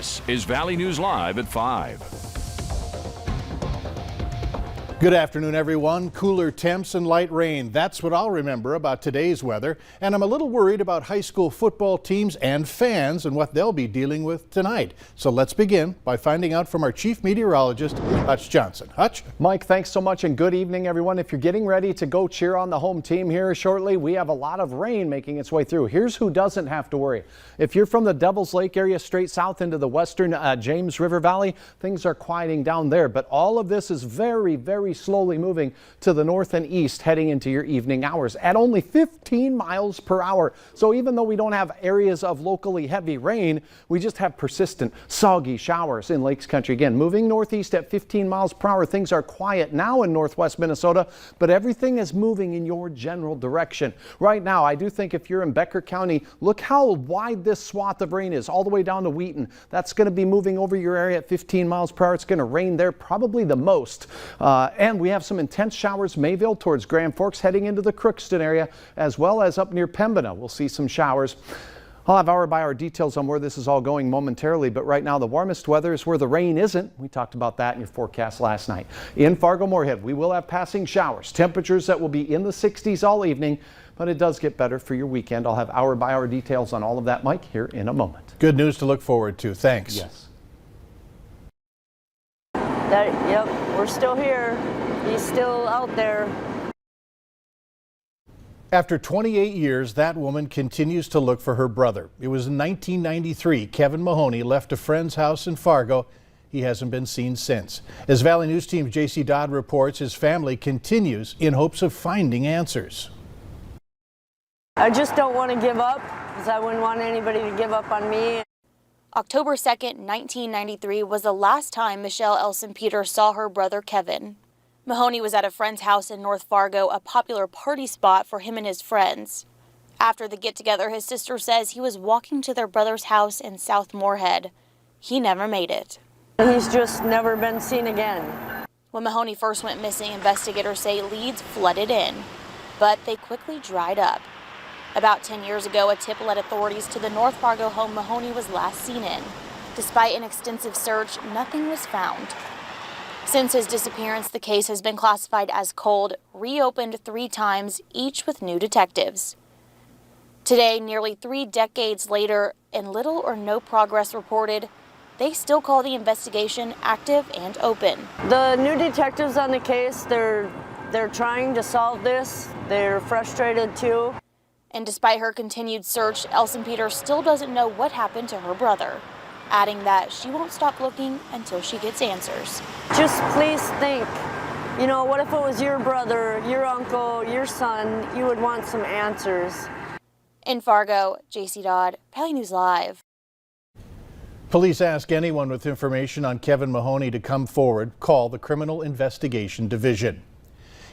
This is Valley News Live at 5. Good afternoon, everyone. Cooler temps and light rain. That's what I'll remember about today's weather. And I'm a little worried about high school football teams and fans and what they'll be dealing with tonight. So let's begin by finding out from our chief meteorologist, Hutch Johnson. Hutch? Mike, thanks so much and good evening, everyone. If you're getting ready to go cheer on the home team here shortly, we have a lot of rain making its way through. Here's who doesn't have to worry. If you're from the Devil's Lake area straight south into the western James River Valley, things are quieting down there. But all of this is very slowly moving to the north and east heading into your evening hours at only 15 miles per hour. So even though we don't have areas of locally heavy rain, we just have persistent soggy showers in Lakes Country. Again, moving northeast at 15 miles per hour. Things are quiet now in northwest Minnesota, but everything is moving in your general direction. Right now, I do think if you're in Becker County, look how wide this swath of rain is all the way down to Wheaton. That's going to be moving over your area at 15 miles per hour. It's going to rain there probably the most. And we have some intense showers Mayville towards Grand Forks heading into the Crookston area, as well as up near Pembina. We'll see some showers. I'll have hour-by-hour details on where this is all going momentarily, but right now the warmest weather is where the rain isn't. We talked about that in your forecast last night. In Fargo-Moorhead, we will have passing showers. Temperatures that will be in the 60s all evening, but it does get better for your weekend. I'll have hour-by-hour details on all of that, Mike, here in a moment. Good news to look forward to. Thanks. Yes. Yep, we're still here. He's still out there. After 28 years, that woman continues to look for her brother. It was in 1993. Kevin Mahoney left a friend's house in Fargo. He hasn't been seen since. As Valley News Team J.C. Dodd reports, his family continues in hopes of finding answers. I just don't want to give up because I wouldn't want anybody to give up on me. October 2nd, 1993 was the last time Michelle Elson Peter saw her brother Kevin. Mahoney was at a friend's house in North Fargo, a popular party spot for him and his friends. After the get-together, his sister says he was walking to their brother's house in South Moorhead. He never made it. He's just never been seen again. When Mahoney first went missing, investigators say leads flooded in, but they quickly dried up. About 10 years ago, a tip led authorities to the North Fargo home Mahoney was last seen in. Despite an extensive search, nothing was found. Since his disappearance, the case has been classified as cold, reopened 3 times, each with new detectives. Today, nearly 3 decades later, and little or no progress reported, they still call the investigation active and open. The new detectives on the case, they're trying to solve this. They're frustrated too. And despite her continued search, Elson Peter still doesn't know what happened to her brother, adding that she won't stop looking until she gets answers. Just please think, you know, what if it was your brother, your uncle, your son? You would want some answers. In Fargo, J.C. Dodd, Valley News Live. Police ask anyone with information on Kevin Mahoney to come forward. Call the Criminal Investigation Division.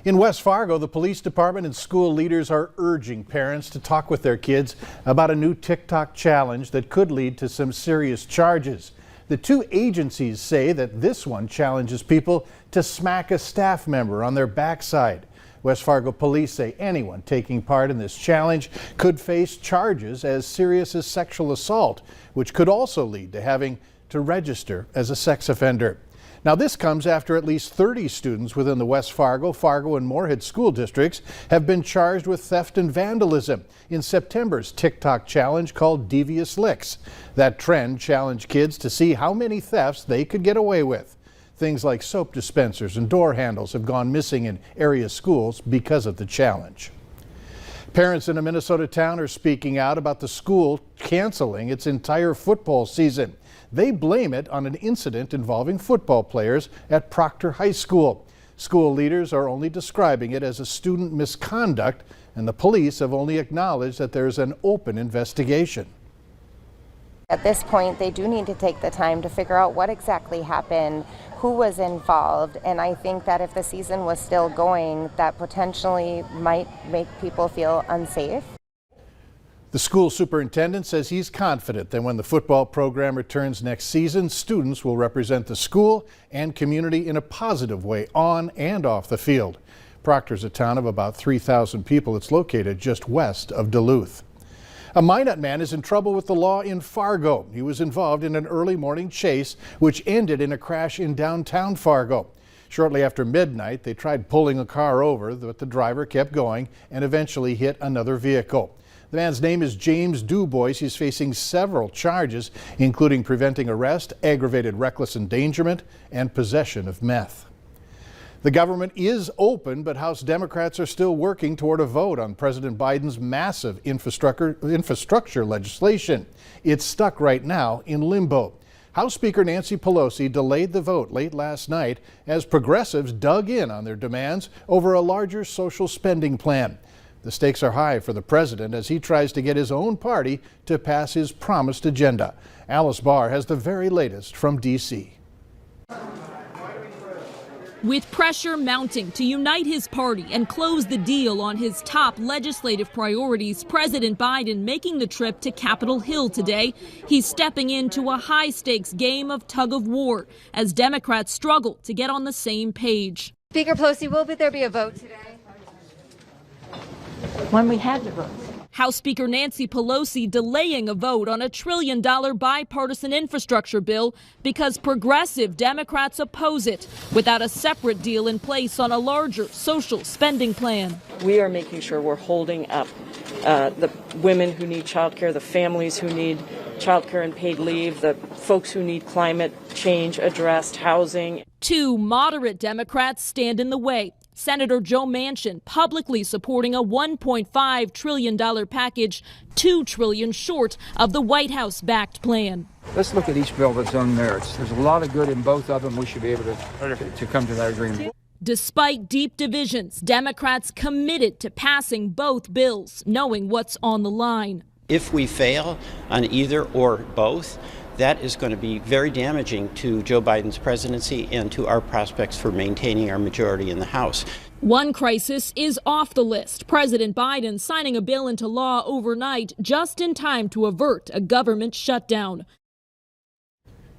In West Fargo, the police department and school leaders are urging parents to talk with their kids about a new TikTok challenge that could lead to some serious charges. The 2 agencies say that this one challenges people to smack a staff member on their backside. West Fargo police say anyone taking part in this challenge could face charges as serious as sexual assault, which could also lead to having to register as a sex offender. Now, this comes after at least 30 students within the West Fargo, and Moorhead school districts have been charged with theft and vandalism in September's TikTok challenge called Devious Licks. That trend challenged kids to see how many thefts they could get away with. Things like soap dispensers and door handles have gone missing in area schools because of the challenge. Parents in a Minnesota town are speaking out about the school canceling its entire football season. They blame it on an incident involving football players at Proctor High School. School leaders are only describing it as a student misconduct, and the police have only acknowledged that there's an open investigation. At this point, they do need to take the time to figure out what exactly happened, who was involved, and I think that if the season was still going, that potentially might make people feel unsafe. The school superintendent says he's confident that when the football program returns next season, students will represent the school and community in a positive way on and off the field. Proctor's a town of about 3,000 people. It's located just west of Duluth. A Minot man is in trouble with the law in Fargo. He was involved in an early morning chase which ended in a crash in downtown Fargo. Shortly after midnight, they tried pulling a car over, but the driver kept going and eventually hit another vehicle. The man's name is James Dubois. He's facing several charges, including preventing arrest, aggravated reckless endangerment, and possession of meth. The government is open, but House Democrats are still working toward a vote on President Biden's massive infrastructure legislation. It's stuck right now in limbo. House Speaker Nancy Pelosi delayed the vote late last night as progressives dug in on their demands over a larger social spending plan. The stakes are high for the president as he tries to get his own party to pass his promised agenda. Alice Barr has the very latest from D.C. With pressure mounting to unite his party and close the deal on his top legislative priorities, President Biden making the trip to Capitol Hill today. He's stepping into a high-stakes game of tug-of-war as Democrats struggle to get on the same page. Speaker Pelosi, will there be a vote today? When we had the vote. House Speaker Nancy Pelosi delaying a vote on a $1 trillion bipartisan infrastructure bill because progressive Democrats oppose it without a separate deal in place on a larger social spending plan. We are making sure we're holding up the women who need child care, the families who need child care and paid leave, the folks who need climate change addressed, housing. Two moderate Democrats stand in the way. Senator Joe Manchin publicly supporting a $1.5 trillion package, $2 trillion short of the White House-backed plan. Let's look at each bill that's on merits. There's a lot of good in both of them. We should be able to come to that agreement. Despite deep divisions, Democrats committed to passing both bills, knowing what's on the line. If we fail on either or both, that is going to be very damaging to Joe Biden's presidency and to our prospects for maintaining our majority in the House. One crisis is off the list. President Biden signing a bill into law overnight just in time to avert a government shutdown.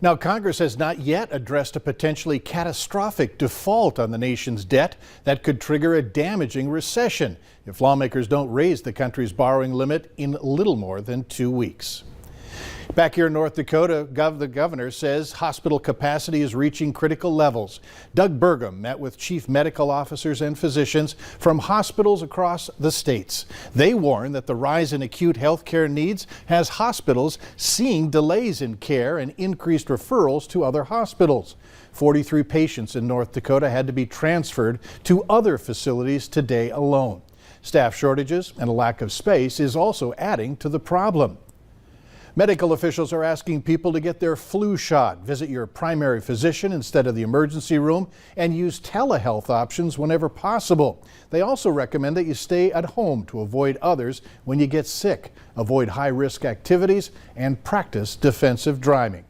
Now, Congress has not yet addressed a potentially catastrophic default on the nation's debt that could trigger a damaging recession if lawmakers don't raise the country's borrowing limit in little more than 2 weeks. Back here in North Dakota, the governor says hospital capacity is reaching critical levels. Doug Burgum met with chief medical officers and physicians from hospitals across the states. They warn that the rise in acute health care needs has hospitals seeing delays in care and increased referrals to other hospitals. 43 patients in North Dakota had to be transferred to other facilities today alone. Staff shortages and a lack of space is also adding to the problem. Medical officials are asking people to get their flu shot, visit your primary physician instead of the emergency room, and use telehealth options whenever possible. They also recommend that you stay at home to avoid others when you get sick, avoid high-risk activities, and practice defensive driving.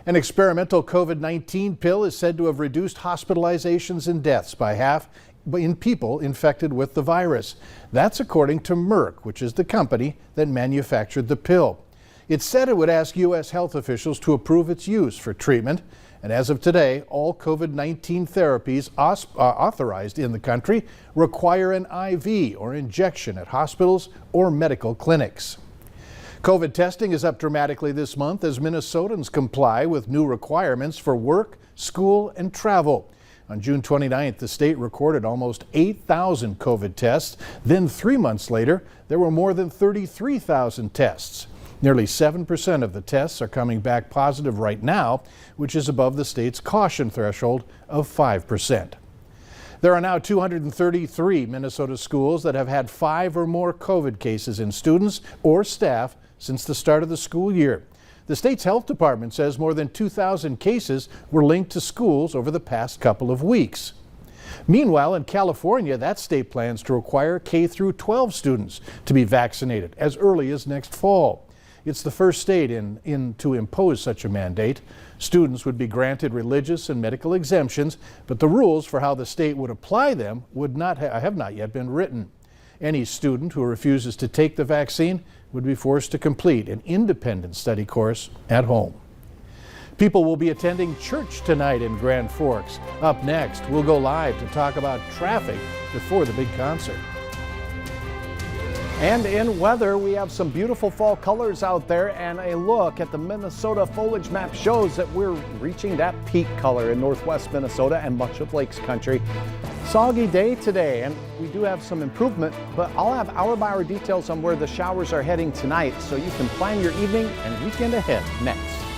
An experimental COVID-19 pill is said to have reduced hospitalizations and deaths by half in people infected with the virus. That's according to Merck, which is the company that manufactured the pill. It said it would ask U.S. health officials to approve its use for treatment. And as of today, all COVID-19 therapies authorized in the country require an IV or injection at hospitals or medical clinics. COVID testing is up dramatically this month as Minnesotans comply with new requirements for work, school, and travel. On June 29th, the state recorded almost 8,000 COVID tests. Then 3 months later, there were more than 33,000 tests. Nearly 7% of the tests are coming back positive right now, which is above the state's caution threshold of 5%. There are now 233 Minnesota schools that have had 5 or more COVID cases in students or staff since the start of the school year. The state's health department says more than 2,000 cases were linked to schools over the past couple of weeks. Meanwhile, in California, that state plans to require K through 12 students to be vaccinated as early as next fall. It's the first state to impose such a mandate. Students would be granted religious and medical exemptions, but the rules for how the state would apply them have not yet been written. Any student who refuses to take the vaccine would be forced to complete an independent study course at home. People will be attending church tonight in Grand Forks. Up next, we'll go live to talk about traffic before the big concert. And in weather, we have some beautiful fall colors out there, and a look at the Minnesota foliage map shows that we're reaching that peak color in northwest Minnesota and much of Lakes Country. Soggy day today, and we do have some improvement, but I'll have hour-by-hour details on where the showers are heading tonight so you can plan your evening and weekend ahead next.